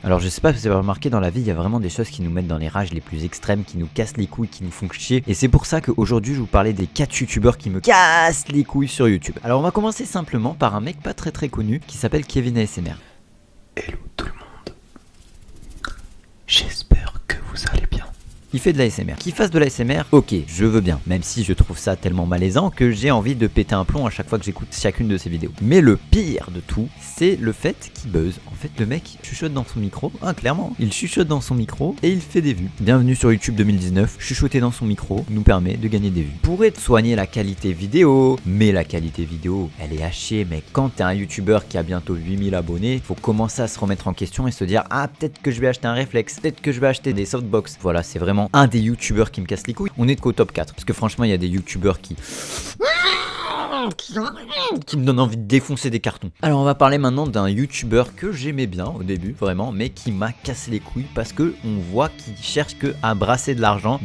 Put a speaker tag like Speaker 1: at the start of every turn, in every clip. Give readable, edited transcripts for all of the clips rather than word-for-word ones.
Speaker 1: Alors je sais pas si vous avez remarqué, dans la vie il y a vraiment des choses qui nous mettent dans les rages les plus extrêmes, qui nous cassent les couilles, qui nous font chier. Et c'est pour ça qu'aujourd'hui je vous parlais des 4 youtubeurs qui me cassent les couilles sur YouTube. Alors on va commencer simplement par un mec pas très connu qui s'appelle Kevin ASMR.
Speaker 2: Hello tout le monde, j'espère que vous allez bien.
Speaker 1: Il fait de l'ASMR. Qu'il fasse de l'ASMR, ok, je veux bien. Même si je trouve ça tellement malaisant que j'ai envie de péter un plomb à chaque fois que j'écoute chacune de ses vidéos. Mais le pire de tout, c'est le fait qu'il buzz. En fait, le mec chuchote dans son micro. Ah, clairement. Il chuchote dans son micro et il fait des vues. Bienvenue sur YouTube 2019. Chuchoter dans son micro nous permet de gagner des vues. Pourrait soigner la qualité vidéo, mais la qualité vidéo, elle est hachée, mec. Quand t'es un youtubeur qui a bientôt 8000 abonnés, faut commencer à se remettre en question et se dire, ah, peut-être que je vais acheter un réflexe, peut-être que je vais acheter des softbox. Voilà, c'est vraiment un des youtubeurs qui me casse les couilles. On est qu'au top 4 parce que franchement il y a des youtubeurs qui me donnent envie de défoncer des cartons. Alors on va parler maintenant d'un youtubeur que j'aimais bien au début vraiment, mais qui m'a cassé les couilles parce que on voit qu'il cherche que à brasser de l'argent.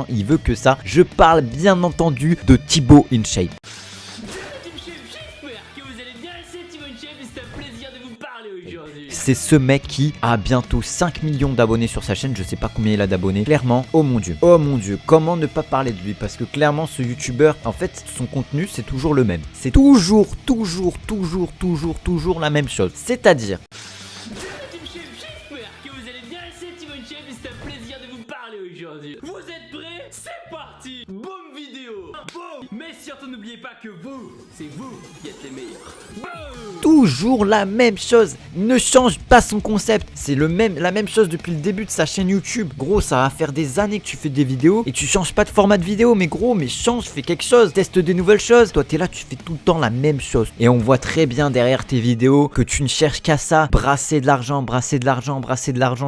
Speaker 1: Il veut que ça. Je parle bien entendu de Thibaut InShape. C'est ce mec qui a bientôt 5 millions d'abonnés sur sa chaîne, je sais pas combien il a d'abonnés. Clairement, oh mon dieu, comment ne pas parler de lui? Parce que clairement ce youtubeur, en fait son contenu c'est toujours le même. C'est toujours la même chose. C'est-à-dire...
Speaker 3: Vous êtes prêts? C'est parti! Boum vidéo! Boum! Mais surtout n'oubliez pas que vous, c'est vous qui êtes les meilleurs. Boum!
Speaker 1: Toujours la même chose, ne change pas son concept. C'est la même chose depuis le début de sa chaîne YouTube. Gros, ça va faire des années que tu fais des vidéos et tu changes pas de format de vidéo. Mais gros, mais change, fais quelque chose, teste des nouvelles choses. Toi t'es là, tu fais tout le temps la même chose. Et on voit très bien derrière tes vidéos que tu ne cherches qu'à ça. Brasser de l'argent,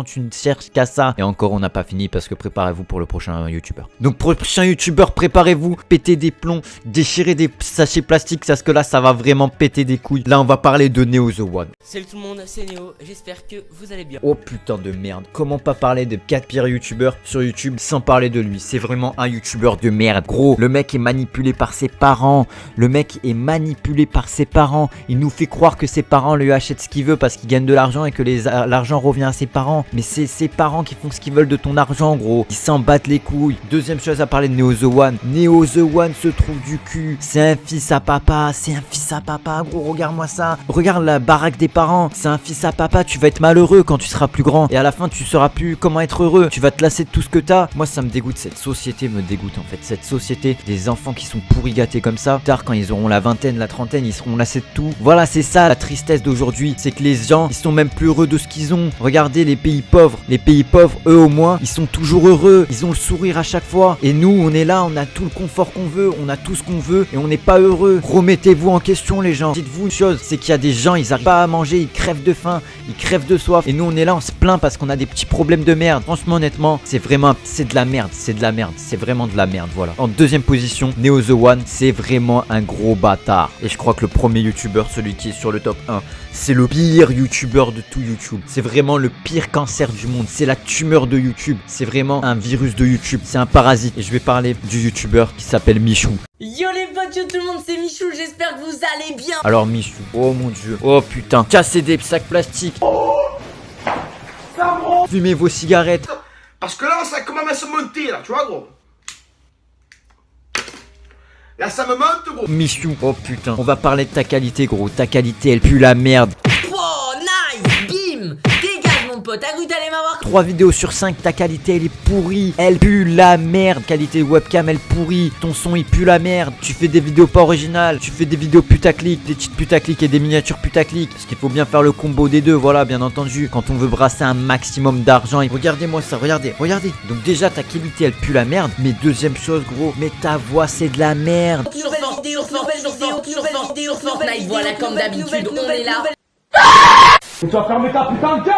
Speaker 1: tu ne cherches qu'à ça. Et encore on n'a pas fini parce que préparez-vous pour le prochain youtubeur. Donc prochain youtubeur, préparez-vous, pétez des plombs, déchirez des sachets plastiques parce que là ça va vraiment péter des couilles. Là on va parler de Neo The One.
Speaker 4: Salut tout le monde, c'est Néo, j'espère que vous allez bien.
Speaker 1: Oh putain de merde, comment pas parler des 4 pires youtubeurs sur YouTube sans parler de lui? C'est vraiment un youtubeur de merde. Gros, le mec est manipulé par ses parents. Il nous fait croire que ses parents lui achètent ce qu'il veut parce qu'il gagne de l'argent et que l'argent revient à ses parents. Mais c'est ses parents qui font ce qu'ils veulent de ton argent, gros. Ils s'en battent les couilles. Deuxième chose à parler de Neo The One. Neo The One se trouve du cul. C'est un fils à papa, gros, regarde-moi ça. Regarde la baraque des parents. C'est un fils à papa, tu vas être malheureux quand tu seras plus grand. Et à la fin, tu sauras plus comment être heureux. Tu vas te lasser de tout ce que t'as. Moi, ça me dégoûte. Cette société me dégoûte en fait. Cette société des enfants qui sont pourri gâtés comme ça. Tard, quand ils auront la vingtaine, la trentaine, ils seront lassés de tout. Voilà, c'est ça la tristesse d'aujourd'hui. C'est que les gens, ils sont même plus heureux de ce qu'ils ont. Regardez les pays pauvres. Les pays pauvres, eux au moins, ils sont toujours heureux. Ils ont le sourire à chaque fois. Et nous, on est là, on a tout le confort qu'on veut. On a tout ce qu'on veut. Et on n'est pas heureux. Remettez-vous en question, les gens. Dites-vous une chose, c'est qu'il y a des gens, ils arrivent pas à manger, ils crèvent de faim, ils crèvent de soif. Et nous, on est là, on se plaint parce qu'on a des petits problèmes de merde. Franchement, honnêtement, c'est de la merde. C'est vraiment de la merde, voilà. En deuxième position, Neo The One, c'est vraiment un gros bâtard. Et je crois que le premier youtubeur, celui qui est sur le top 1, c'est le pire youtubeur de tout YouTube. C'est vraiment le pire cancer du monde. C'est la tumeur de YouTube. C'est vraiment un virus de YouTube. C'est un parasite. Et je vais parler du youtubeur qui s'appelle Michou.
Speaker 4: Yo les potes, yo tout le monde, c'est Michou, j'espère que vous allez bien.
Speaker 1: Alors Michou, oh mon dieu, oh putain, cassez des sacs plastiques. Fumez vos cigarettes.
Speaker 5: Parce que là, ça commence à se monter, là, tu vois, gros. Là, ça me monte, gros.
Speaker 1: Michou, oh putain, on va parler de ta qualité, gros. Ta qualité, elle pue la merde.
Speaker 4: Oh nice, bim, dégage mon pote, t'as cru que t'allais m'avoir?
Speaker 1: 3 vidéos sur 5, ta qualité elle est pourrie. Elle pue la merde. Qualité webcam elle pourrie. Ton son il pue la merde. Tu fais des vidéos pas originales. Tu fais des vidéos putaclic, des cheats putaclic et des miniatures putaclic. Parce qu'il faut bien faire le combo des deux, voilà, bien entendu. Quand on veut brasser un maximum d'argent. Regardez-moi ça, regardez. Donc déjà ta qualité elle pue la merde. Mais deuxième chose gros, mais ta voix c'est de la merde.
Speaker 4: Nouvelle vidéo, Fortnite, voilà comme d'habitude, on est là.
Speaker 5: Tu vas fermer ta putain de gueule!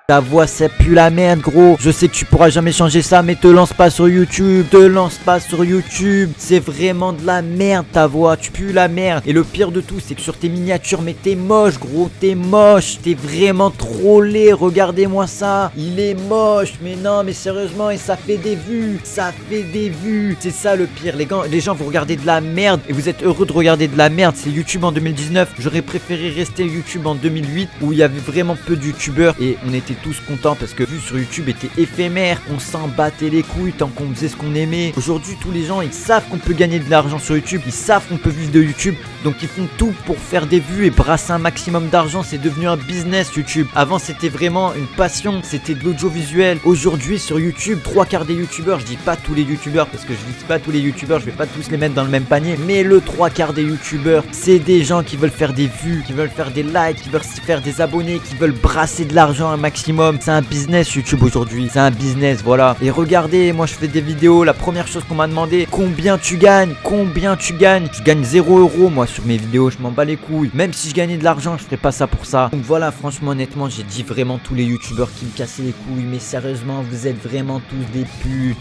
Speaker 1: Ta voix ça pue la merde gros. Je sais que tu pourras jamais changer ça, mais te lance pas sur YouTube. Te lance pas sur YouTube. C'est vraiment de la merde ta voix. Tu pues la merde. Et le pire de tout c'est que sur tes miniatures, mais t'es moche gros. T'es moche. T'es vraiment trop laid. Regardez-moi ça. Il est moche. Mais non mais sérieusement, et ça fait des vues. Ça fait des vues. C'est ça le pire. Les gens vous regardez de la merde. Et vous êtes heureux de regarder de la merde. C'est YouTube en 2019. J'aurais préféré rester YouTube en 2008 où il y avait vraiment peu de youtubeurs. Et on était tous contents parce que vu sur YouTube était éphémère, on s'en battait les couilles tant qu'on faisait ce qu'on aimait. Aujourd'hui tous les gens ils savent qu'on peut gagner de l'argent sur YouTube, ils savent qu'on peut vivre de YouTube, donc ils font tout pour faire des vues et brasser un maximum d'argent. C'est devenu un business YouTube. Avant c'était vraiment une passion, c'était de l'audiovisuel. Aujourd'hui sur YouTube, 3/4 des youtubeurs, je dis pas tous les youtubeurs parce que je vise pas tous les youtubeurs, je vais pas tous les mettre dans le même panier, mais le 3/4 des youtubeurs c'est des gens qui veulent faire des vues, qui veulent faire des likes, qui veulent faire des abonnés, qui veulent brasser de l'argent un maximum. C'est un business YouTube aujourd'hui, c'est un business, voilà. Et regardez, moi je fais des vidéos, la première chose qu'on m'a demandé, combien tu gagnes, combien tu gagnes. Je gagne 0€ moi sur mes vidéos, je m'en bats les couilles. Même si je gagnais de l'argent, je ferais pas ça pour ça. Donc voilà, franchement honnêtement, j'ai dit vraiment tous les youtubeurs qui me cassaient les couilles, mais sérieusement, vous êtes vraiment tous des putes.